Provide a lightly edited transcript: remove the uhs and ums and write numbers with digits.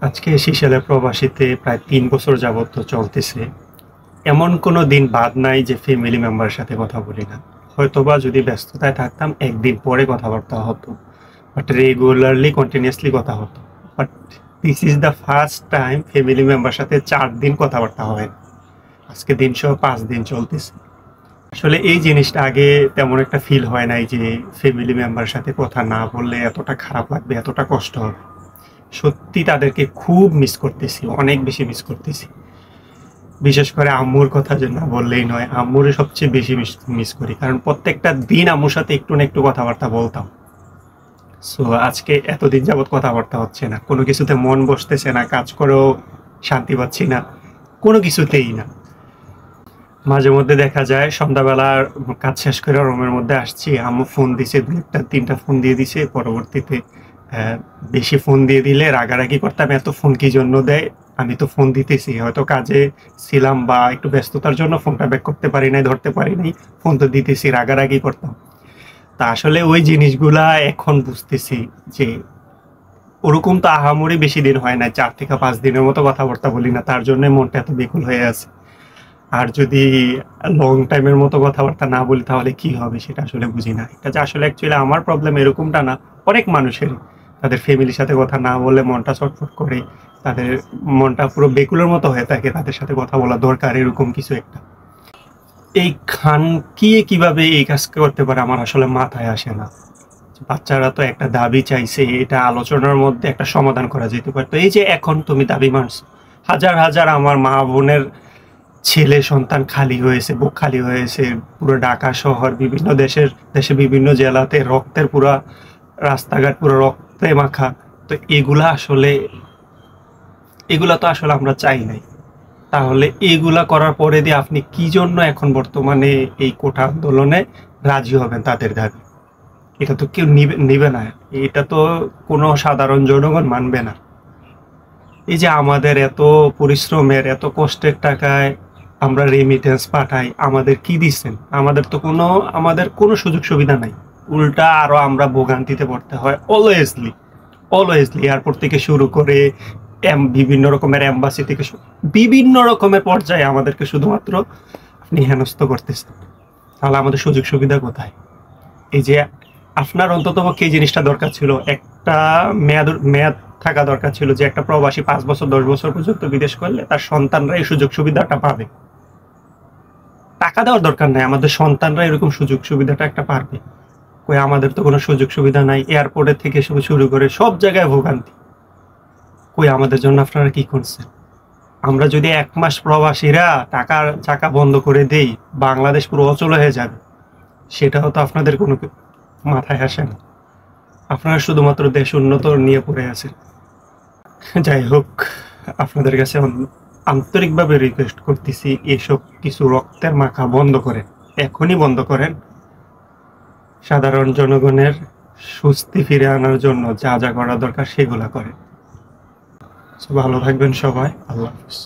আজকে সিশেলের প্রবাসীতে প্রায় ৩ বছর যাবত চলতেছে। এমন কোনো দিন বাদ নাই যে ফ্যামিলি মেম্বারের সাথে কথা বলি না। হয়তোবা যদি ব্যস্ততায় থাকতাম একদিন পরে কথাবার্তা হতো, বাট রেগুলারলি কন্টিনিউয়াসলি কথা হতো। But this is the first time family member সাথে ৪ দিন কথাবার্তা হয় না। আজকে দিনসহ ৫ দিন চলতেছে। আসলে এই জিনিসটা আগে তেমন একটা ফিল হয় নাই যে ফ্যামিলি মেম্বারের সাথে কথা না বললে এতটা খারাপ লাগবে, এতটা কষ্ট হবে। সত্যি তাদেরকে খুব মিস করতেছি, অনেক বেশি মিস করতেছি। বিশেষ করে আম্মুর কথা যে না বললেই নয়, আম্মুরে সবচেয়ে বেশি মিস করি, কারণ প্রত্যেকটা দিন আম্মুর সাথে একটু না একটু কথাবার্তা বলতাম। সো আজকে এতদিন যাবৎ কথাবার্তা হচ্ছে না, কোনো কিছুতে মন বসতেছে না, কাজ করেও শান্তি পাচ্ছি না, কোনো কিছুতেই না। মাঝে মধ্যে দেখা যায় সন্ধ্যাবেলার কাজ শেষ করে রুমের মধ্যে আসছি, আম্মু ফোন দিছে, ২-৩টা ফোন দিয়ে দিছে। পরবর্তীতে বেশি ফোন দিয়ে দিলে রাগারাগি করতাম, এত ফোন কি জন্য দেয়, আমি তো ফোন দিতেছি, হয়তো কাজে ছিলাম বা একটু ব্যস্ততার জন্য ফোনটা ব্যাক করতে পারি নাই, ধরতে পারি নাই, ফোন তো দিতেছি, রাগারাগি করতাম। তা আসলে ওই জিনিসগুলা এখন বুঝতেছি যে ওরকম তো আহামরি বেশি দিন হয় না, ৪ থেকে ৫ দিনের মতো কথাবার্তা বলি না, তার জন্য মনটা এত বেকুল হয়ে আছে। আর যদি লং টাইমের মতো কথাবার্তা না বলি তাহলে কি হবে সেটা আসলে বুঝি না। এটা যে আসলে অ্যাকচুয়ালি আমার প্রবলেম এরকমটা না, অনেক মানুষেরই তাদের ফ্যামিলির সাথে কথা না বললে মনটা ছটফট করে, তাদের মনটা পুরো বেকুলের মতো হয়ে থাকে, তাদের সাথে কথা বলা দরকার, এরকম কিছু একটা। এই খানকিয়ে কিভাবে এই কাজ করতে পারে আমার আসলে মাথায় আসে না। বাচ্চারা তো একটা দাবি চাইছে, এটা আলোচনার মধ্যে একটা সমাধান করা যেতে পারতো। এই যে এখন তুমি দাবি মানছো, হাজার হাজার আমার মা বোনের ছেলে সন্তান খালি হয়েছে, বুক খালি হয়েছে, পুরো ঢাকা শহর, বিভিন্ন দেশে বিভিন্ন জেলাতে রক্তের পুরা রাস্তাঘাট পুরো রক্তে মাখা। তো এগুলা তো আসলে আমরা চাই নাই। তাহলে এগুলা করার পরে দিয়ে আপনি কি জন্য এখন বর্তমানে এই কোটা আন্দোলনে রাজি হবেন তাদের দাবি? এটা তো কেউ নিবে না, এটা তো কোনো সাধারণ জনগণ মানবে না। এই যে আমাদের এত পরিশ্রমের, এত কষ্টের টাকায় আমরা রেমিটেন্স পাঠাই, আমাদের কি দিচ্ছেন? আমাদের কোনো সুযোগ সুবিধা নাই, উল্টা আরো আমরা ভোগান্তিতে পড়তে হয় অলওয়েজলি। এয়ারপোর্ট থেকে শুরু করে বিভিন্ন রকমের এম্বাসি থেকে বিভিন্ন রকমের পর্যায়ে আমাদেরকে শুধুমাত্র আপনি হেনস্থ করতেছেন। তাহলে আমাদের সুযোগ সুবিধা কোথায়? এই যে আপনার অন্ততপক্ষে এই জিনিসটা দরকার ছিল, একটা মেয়াদ থাকা দরকার ছিল যে একটা প্রবাসী ৫ বছর ১০ বছর পর্যন্ত বিদেশ করলে তার সন্তানরা এই সুযোগ সুবিধাটা পাবে। টাকা দেওয়ার দরকার নাই, আমাদের সন্তানরা এরকম সুযোগ সুবিধাটা একটা পারবে। কই আমাদের তো কোনো সুযোগ সুবিধা নাই, এয়ারপোর্টের থেকে শুরু করে সব জায়গায় ভোগান্তি। কই আমাদের জন্য আপনারা কি করছেন? আমরা যদি ১ মাস প্রবাসীরা টাকার চাকা বন্ধ করে দেই, বাংলাদেশ পুরো অচল হয়ে যাবে। সেটাও তো আপনাদের কোনো মাথায় আসে না। আপনারা শুধুমাত্র দেশ উন্নত নিয়ে পড়ে আছেন। যাই হোক, আপনাদের কাছে আন্তরিকভাবে রিকোয়েস্ট করতেছি, এসব কিছু রক্তের মাখা বন্ধ করেন, এখনই বন্ধ করেন। সাধারণ জনগণের স্বস্তি ফিরে আনার জন্য যা যা করা দরকার সেগুলা করেন। ভালো থাকবেন সবাই, আল্লাহ হাফেজ।